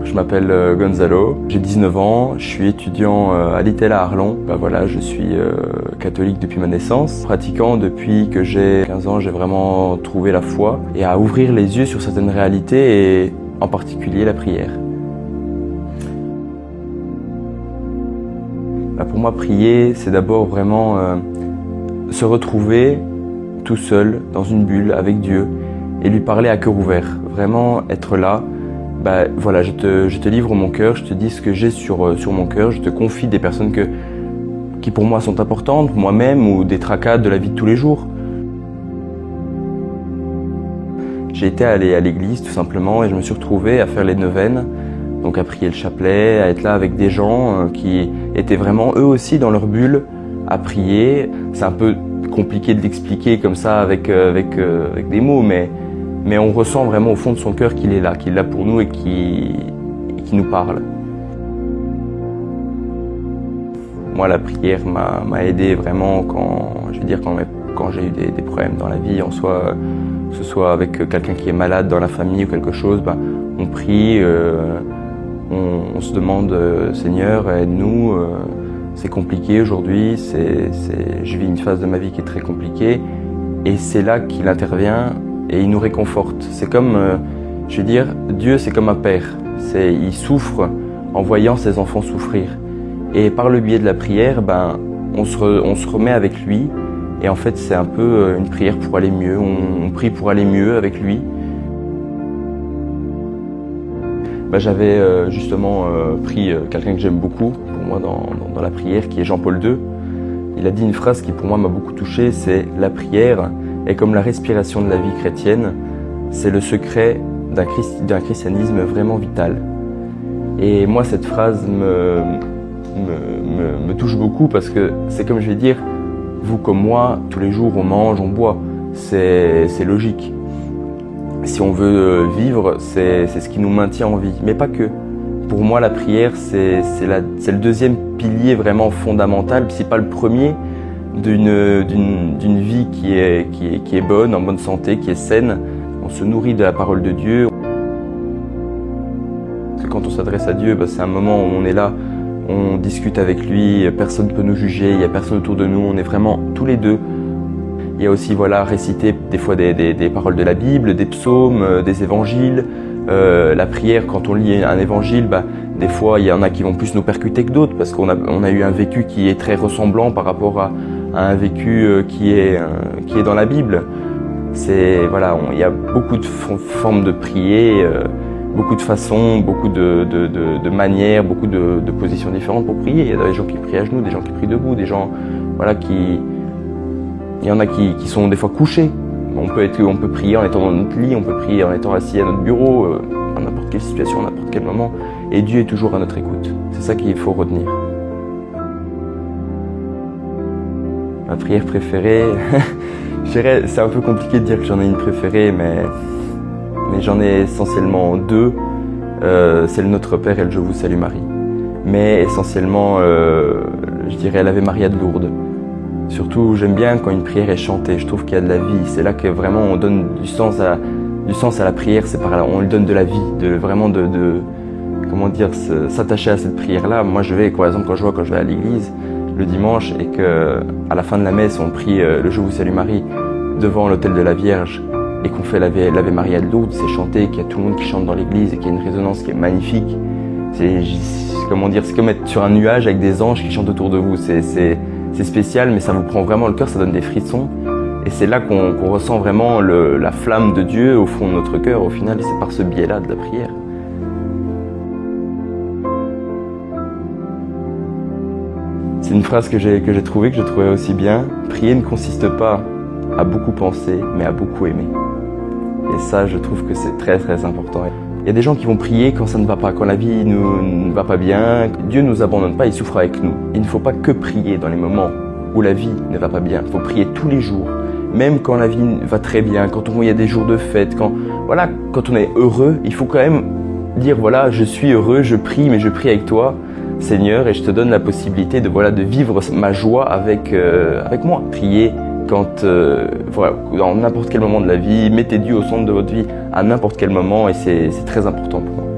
Je m'appelle Gonzalo, j'ai 19 ans, je suis étudiant à l'ITEL à Arlon. Voilà, je suis catholique depuis ma naissance. Pratiquant depuis que j'ai 15 ans, j'ai vraiment trouvé la foi et à ouvrir les yeux sur certaines réalités et en particulier la prière. Pour moi, prier, c'est d'abord vraiment se retrouver tout seul dans une bulle avec Dieu et lui parler à cœur ouvert. Vraiment être là. Voilà, je te livre mon cœur, je te dis ce que j'ai sur mon cœur, je te confie des personnes qui pour moi sont importantes, moi-même ou des tracas de la vie de tous les jours. J'ai été allé à l'église tout simplement et je me suis retrouvé à faire les neuvaines, donc à prier le chapelet, à être là avec des gens qui étaient vraiment eux aussi dans leur bulle à prier. C'est un peu compliqué de l'expliquer comme ça avec des mots, mais on ressent vraiment au fond de son cœur qu'il est là pour nous et qui nous parle. Moi, la prière m'a aidé vraiment quand j'ai eu des problèmes dans la vie, que ce soit avec quelqu'un qui est malade dans la famille ou quelque chose, on prie, on se demande Seigneur, aide-nous, c'est compliqué aujourd'hui, je vis une phase de ma vie qui est très compliquée et c'est là qu'il intervient. Et il nous réconforte. C'est comme, Dieu c'est comme un père. Il souffre en voyant ses enfants souffrir. Et par le biais de la prière, on se remet avec lui. Et en fait, c'est un peu une prière pour aller mieux. On prie pour aller mieux avec lui. J'avais justement pris quelqu'un que j'aime beaucoup pour moi dans la prière, qui est Jean-Paul II. Il a dit une phrase qui pour moi m'a beaucoup touché, c'est « La prière est comme la respiration de la vie chrétienne, c'est le secret d'un christianisme vraiment vital. » Et moi, cette phrase me touche beaucoup parce que c'est comme je vais dire, vous comme moi, tous les jours on mange, on boit, c'est logique. Si on veut vivre, c'est ce qui nous maintient en vie, mais pas que. Pour moi, la prière, c'est le deuxième pilier vraiment fondamental, si pas le premier, d'une vie qui est bonne, en bonne santé, qui est saine. On se nourrit de la parole de Dieu. Quand on s'adresse à Dieu, c'est un moment où on est là, on discute avec lui, personne ne peut nous juger, il n'y a personne autour de nous, on est vraiment tous les deux. Il y a aussi réciter des fois des paroles de la Bible, des psaumes, des évangiles. La prière, quand on lit un évangile, des fois il y en a qui vont plus nous percuter que d'autres parce qu'on a eu un vécu qui est très ressemblant par rapport à un vécu qui est dans la Bible. Il y a beaucoup de formes de prier, beaucoup de façons, beaucoup de manières, beaucoup de positions différentes pour prier. Il y a des gens qui prient à genoux, des gens qui prient debout, des gens il y en a qui sont des fois couchés. On peut prier en étant dans notre lit, on peut prier en étant assis à notre bureau, dans n'importe quelle situation, à n'importe quel moment. Et Dieu est toujours à notre écoute. C'est ça qu'il faut retenir. Ma prière préférée, c'est un peu compliqué de dire que j'en ai une préférée, mais j'en ai essentiellement deux. C'est le Notre Père et le Je vous salue Marie. Mais essentiellement, je dirais l'Ave Maria de Lourdes. Surtout, j'aime bien quand une prière est chantée, je trouve qu'il y a de la vie. C'est là que vraiment on donne du sens à la prière, c'est par là, on lui donne de la vie, s'attacher à cette prière-là. Moi, par exemple, quand je vais à l'église le dimanche et que à la fin de la messe, on prie le Je vous salue Marie devant l'autel de la Vierge et qu'on fait l'Ave Maria de Lourdes, c'est chanté, qu'il y a tout le monde qui chante dans l'église et qu'il y a une résonance qui est magnifique. C'est comme être sur un nuage avec des anges qui chantent autour de vous. C'est spécial, mais ça vous prend vraiment le cœur, ça donne des frissons. Et c'est là qu'on ressent vraiment la flamme de Dieu au fond de notre cœur. Au final, c'est par ce biais-là de la prière. C'est une phrase que j'ai trouvée, que je trouvais aussi bien. Prier ne consiste pas à beaucoup penser, mais à beaucoup aimer. Et ça, je trouve que c'est très très important. Il y a des gens qui vont prier quand ça ne va pas, quand la vie ne va pas bien. Dieu ne nous abandonne pas, il souffre avec nous. Il ne faut pas que prier dans les moments où la vie ne va pas bien. Il faut prier tous les jours, même quand la vie va très bien, quand il y a des jours de fête, quand on est heureux, il faut quand même dire je suis heureux, je prie, mais je prie avec toi, Seigneur, et je te donne la possibilité de vivre ma joie avec moi. Prier dans n'importe quel moment de la vie, mettez Dieu au centre de votre vie à n'importe quel moment et c'est très important pour moi.